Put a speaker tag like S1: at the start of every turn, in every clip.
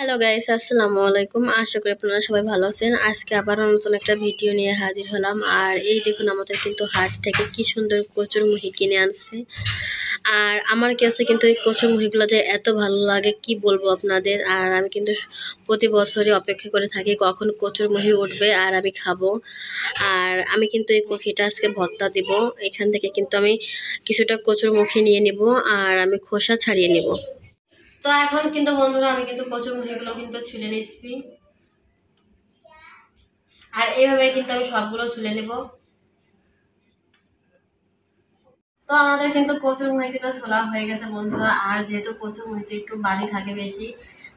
S1: Hello guys, আসসালামু আলাইকুম। আশা করি আপনারা সবাই ভালো আছেন। আজকে আবার নতুন একটা ভিডিও নিয়ে হাজির হলাম। আর এই দেখুন, আমাদের কিন্তু হাট থেকে কি সুন্দর কচুরমুখী কিনে আনছে। আর আমার কাছে কিন্তু এই কচুরমুখীগুলো যে এত ভালো লাগে কি বলবো আপনাদের। আর আমি কিন্তু প্রতি বছরই অপেক্ষা করে থাকি কখন কচুরমুখী উঠবে আর আমি খাবো। আর আমি কিন্তু এই কফিটা আজকে ভর্তা দিব। এখান থেকে কিন্তু আমি কিছুটা কচুরমুখী নিয়ে নিব আর আমি খোসা ছাড়িয়ে নিব। তো এখন কিন্তু বন্ধুরা আমি কিন্তু কচুরমুখীগুলো কিন্তু ছুলে নিচ্ছি। আর এইভাবে কিন্তু আমি সবগুলো ছুলে নেব। তো আমাদের কিন্তু কচুরমুখী কিন্তু ছোলা হয়ে গেছে বন্ধুরা। আর যেহেতু কচুরমুখীতে একটু বালি থাকে বেশি,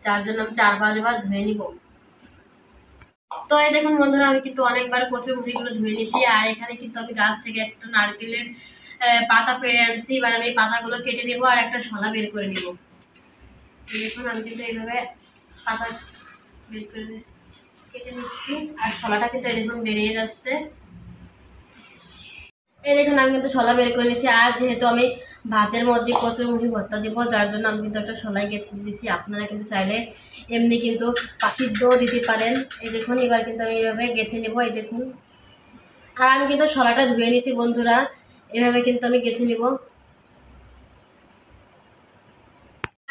S1: যার জন্য আমি 4-5 বার ধুয়ে নিব। তো এই দেখুন বন্ধুরা, আমি কিন্তু অনেকবার কচুরমুখীগুলো ধুয়ে নিচ্ছি। আর এখানে কিন্তু আমি গাছ থেকে একটা নারকেলের পাতা পেড়ে আনছি। এবার আমি পাতাগুলো কেটে নেব আর একটা শলা বের করে নিব। দেখুন আমি কিন্তু এইভাবে পাতা বের করে কেটে নিচ্ছি। আর শলাটা কিন্তু এই দেখুন বেরিয়ে যাচ্ছে। এই দেখুন আমি কিন্তু শলা বের করে নিচ্ছি। আর যেহেতু আমি ভাতের মধ্যে কচুরমুখী ভর্তা দিব, যার জন্য আমি কিন্তু একটা শলাই গেঁথে দিচ্ছি। আপনারা কিন্তু চাইলে এমনি কিন্তু সিদ্ধ দিতে পারেন। এই দেখুন এবার কিন্তু আমি এইভাবে গেঁথে নেব। এই দেখুন, আর আমি কিন্তু শলাটা ধুয়ে নিচ্ছি বন্ধুরা। এভাবে কিন্তু আমি গেঁথে নেব।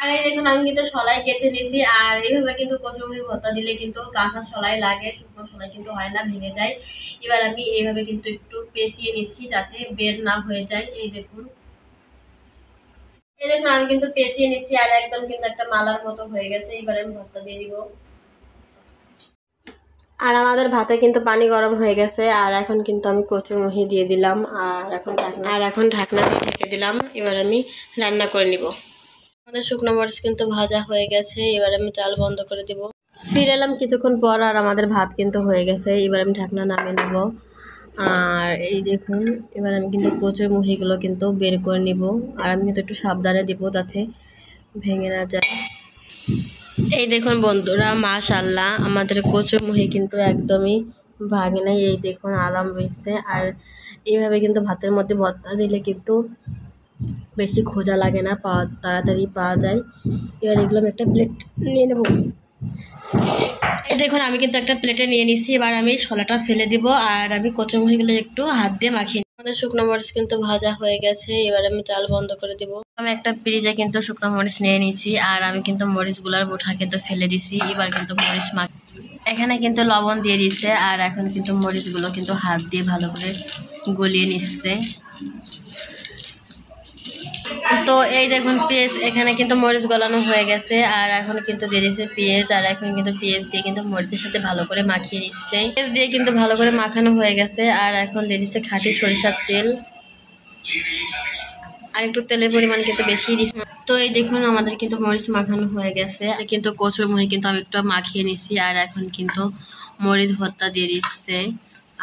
S1: আর এই দেখুন আমি কিন্তু শলাই কেটে নিয়েছি। আর এইভাবে কিন্তু কচুরমুখী ভর্তা দিলে কিন্তু কাঁচা শলাই লাগে, শুকনো শলাই কিন্তু হয় না, ভেঙে যায়। এবার আমি এইভাবে কিন্তু একটু পেঁচিয়ে নিচ্ছি যাতে বের না হয়ে যায়। এই দেখুন আমি কিন্তু পেঁচিয়ে নিচ্ছি আর একদম কিন্তু একটা মালার মতো হয়ে গেছে। এবার আমি ভর্তা দিয়ে দিব। আর আমাদের ভাতে কিন্তু পানি গরম হয়ে গেছে। আর এখন কিন্তু আমি কচুরমুখী দিয়ে দিলাম। আর এখন ঢাকনা দিয়ে ঢেকে দিলাম। এবার আমি রান্না করে নিব। আমাদের শুকনো মরিচ কিন্তু ভাজা হয়ে গেছে। এবার আমি চাল বন্ধ করে দিব। ফিরে এলাম কিছুক্ষণ পর আর আমাদের ভাত কিন্তু হয়ে গেছে। এবার আমি ঢাকনা নামিয়ে নেব। আর এই দেখুন এবার আমি কিন্তু কচুরমুখীগুলো কিন্তু বের করে নিব। আর আমি কিন্তু একটু সাবধানে দিব যাতে ভেঙে না যায়। এই দেখুন বন্ধুরা, মাশাআল্লাহ আমাদের কচুরমুখী কিন্তু একদমই ভাঙে নাই। এই দেখুন আরাম রয়েছে। আর এইভাবে কিন্তু ভাতের মধ্যে ভর্তা দিলে কিন্তু বেশি খোঁজা লাগে না, তাড়াতাড়ি পাওয়া যায়। এবার এগুলো আমি একটা প্লেট নিয়ে নেব। এই দেখুন আমি কিন্তু একটা প্লেটে নিয়ে নিচ্ছি। এবার আমি শলাটা ফেলে দিব আর আমি কচুরমুখীগুলো একটু হাত দিয়ে মাখিয়ে নিই। আমাদের শুকনো মরিচ কিন্তু ভাজা হয়ে গেছে। এবার আমি চাল বন্ধ করে দিব। আমি একটা ফ্রিজে কিন্তু শুকনো মরিচ নিয়ে নিয়েছি। আর আমি কিন্তু মরিচগুলোর মুঠা কিন্তু ফেলে দিছি। এবার কিন্তু মরিচ এখানে কিন্তু লবণ দিয়ে দিচ্ছে। আর এখন কিন্তু মরিচগুলো কিন্তু হাত দিয়ে ভালো করে গলিয়ে নিচ্ছে। তো এই দেখুন পেঁয়াজ, এখানে কিন্তু মরিচ গলানো হয়ে গেছে। আর এখন কিন্তু দিয়ে দিচ্ছে পেঁয়াজ। আর এখন কিন্তু পেঁয়াজ দিয়ে কিন্তু মরিচের সাথে ভালো করে মাখিয়ে নিচ্ছে। পেঁয়াজ দিয়ে কিন্তু ভালো করে মাখানো হয়ে গেছে। আর এখন দিয়ে দিচ্ছে খাঁটি সরিষার তেল। আর একটু তেলের পরিমাণ কিন্তু বেশি দিচ্ছে। তো এই দেখুন আমাদের কিন্তু মরিচ মাখানো হয়ে গেছে। আর কিন্তু কচুরমুখী কিন্তু আমি একটু মাখিয়ে নিচ্ছি। আর এখন কিন্তু মরিচ ভর্তা দিয়ে দিচ্ছে।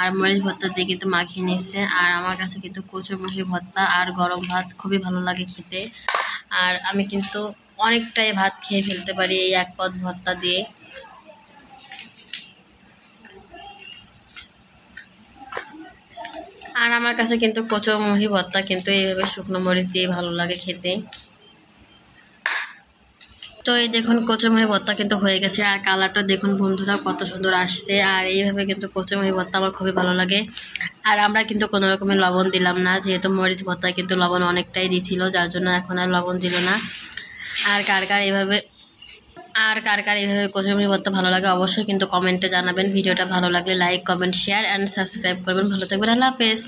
S1: আর মরিচ ভর্তা দিয়ে কিন্তু মাখিয়ে নিচ্ছে। আর আমার কাছে কিন্তু কচুরমুখী ভর্তা আর গরম ভাত খুবই ভালো লাগে খেতে। আর আমি কিন্তু অনেকটাই ভাত খেয়ে ফেলতে পারি এই এক পদ ভর্তা দিয়ে। আর আমার কাছে কিন্তু কচুরমুখী ভর্তা কিন্তু এইভাবে শুকনো মরিচ দিয়ে ভালো লাগে খেতে। তো এই দেখুন কচুরমুখী ভর্তা কিন্তু হয়ে গেছে। আর কালারটা দেখুন বন্ধুরা কত সুন্দর আসছে। আর এইভাবে কিন্তু কচুরমুখী ভর্তা আমার খুবই ভালো লাগে। আর আমরা কিন্তু কোনো রকমের লবণ দিলাম না, যেহেতু মরিচ ভর্তায় কিন্তু লবণ অনেকটাই দিছিল, যার জন্য এখন আর লবণ দিল না। আর কার কার এইভাবে কচুরমুখী ভর্তা ভালো লাগে অবশ্যই কিন্তু কমেন্টে জানাবেন। ভিডিওটা ভালো লাগলে like, comment, share and subscribe করবেন। ভালো থাকবেন। আল্লাহ হাফেজ।